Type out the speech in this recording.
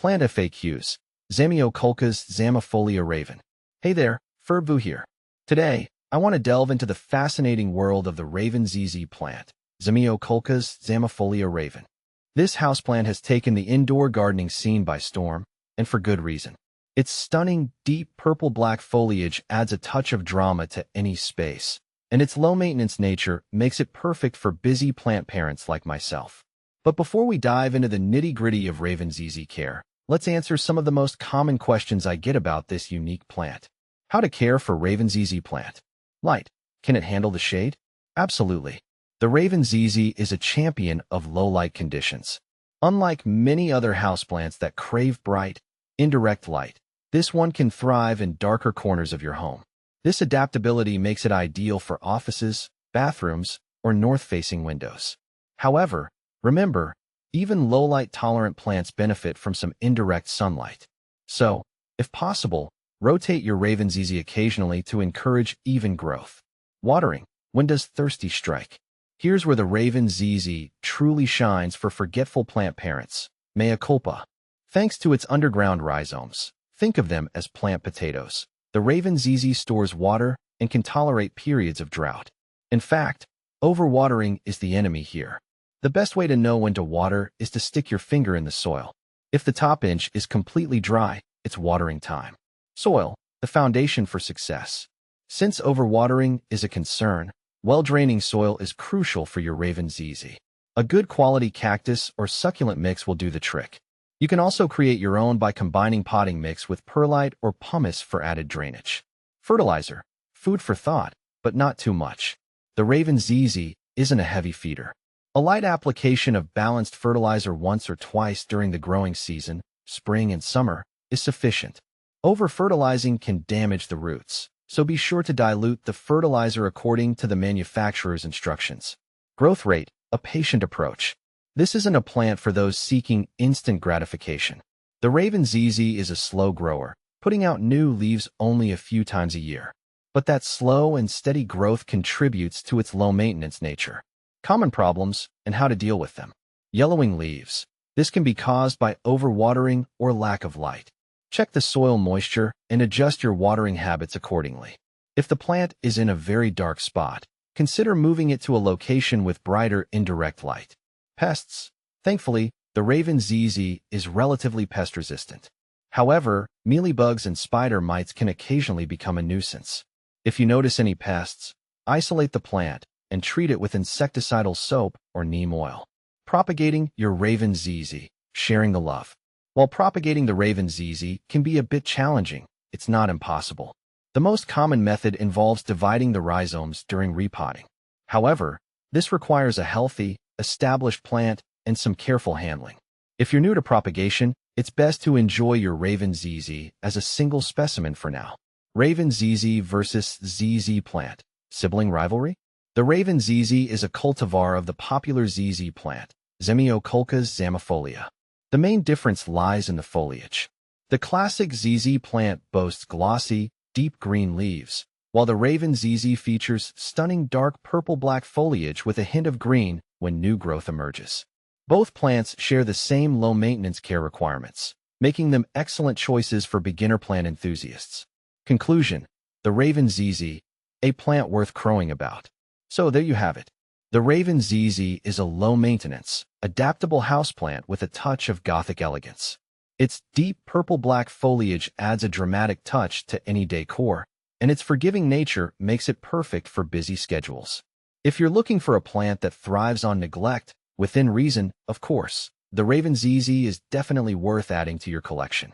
Plant FAQs. Zamioculcas Zamiifolia Raven. Hey there, Ferbu here. Today, I want to delve into the fascinating world of the Raven ZZ plant, Zamioculcas Zamiifolia Raven. This houseplant has taken the indoor gardening scene by storm, and for good reason. Its stunning, deep purple-black foliage adds a touch of drama to any space, and its low-maintenance nature makes it perfect for busy plant parents like myself. But before we dive into the nitty-gritty of Raven ZZ care, let's answer some of the most common questions I get about this unique plant. How to care for Raven ZZ plant. Light. Can it handle the shade? Absolutely. The Raven ZZ is a champion of low-light conditions. Unlike many other houseplants that crave bright, indirect light, this one can thrive in darker corners of your home. This adaptability makes it ideal for offices, bathrooms, or north-facing windows. However, remember, even low-light tolerant plants benefit from some indirect sunlight. So, if possible, rotate your Raven ZZ occasionally to encourage even growth. Watering. When does thirsty strike? Here's where the Raven ZZ truly shines for forgetful plant parents. Mea culpa. Thanks to its underground rhizomes, think of them as plant potatoes. The Raven ZZ stores water and can tolerate periods of drought. In fact, overwatering is the enemy here. The best way to know when to water is to stick your finger in the soil. If the top inch is completely dry, it's watering time. Soil, the foundation for success. Since overwatering is a concern, well-draining soil is crucial for your Raven ZZ. A good quality cactus or succulent mix will do the trick. You can also create your own by combining potting mix with perlite or pumice for added drainage. Fertilizer. Food for thought, but not too much. The Raven ZZ isn't a heavy feeder. A light application of balanced fertilizer once or twice during the growing season, spring and summer, is sufficient. Over-fertilizing can damage the roots, so be sure to dilute the fertilizer according to the manufacturer's instructions. Growth rate, a patient approach. This isn't a plant for those seeking instant gratification. The Raven ZZ is a slow grower, putting out new leaves only a few times a year. But that slow and steady growth contributes to its low-maintenance nature. Common problems and how to deal with them. Yellowing leaves. This can be caused by overwatering or lack of light. Check the soil moisture and adjust your watering habits accordingly. If the plant is in a very dark spot, consider moving it to a location with brighter indirect light. Pests. Thankfully, the Raven ZZ is relatively pest-resistant. However, mealybugs and spider mites can occasionally become a nuisance. If you notice any pests, isolate the plant and treat it with insecticidal soap or neem oil. Propagating your Raven ZZ. Sharing the love. While propagating the Raven ZZ can be a bit challenging, it's not impossible. The most common method involves dividing the rhizomes during repotting. However, this requires a healthy, established plant and some careful handling. If you're new to propagation, it's best to enjoy your Raven ZZ as a single specimen for now. Raven ZZ versus ZZ plant. Sibling rivalry? The Raven ZZ is a cultivar of the popular ZZ plant, Zamioculcas Zamiifolia. The main difference lies in the foliage. The classic ZZ plant boasts glossy, deep green leaves, while the Raven ZZ features stunning dark purple-black foliage with a hint of green when new growth emerges. Both plants share the same low-maintenance care requirements, making them excellent choices for beginner plant enthusiasts. Conclusion. The Raven ZZ, a plant worth crowing about. So there you have it. The Raven ZZ is a low-maintenance, adaptable houseplant with a touch of Gothic elegance. Its deep purple-black foliage adds a dramatic touch to any decor, and its forgiving nature makes it perfect for busy schedules. If you're looking for a plant that thrives on neglect, within reason, of course, the Raven ZZ is definitely worth adding to your collection.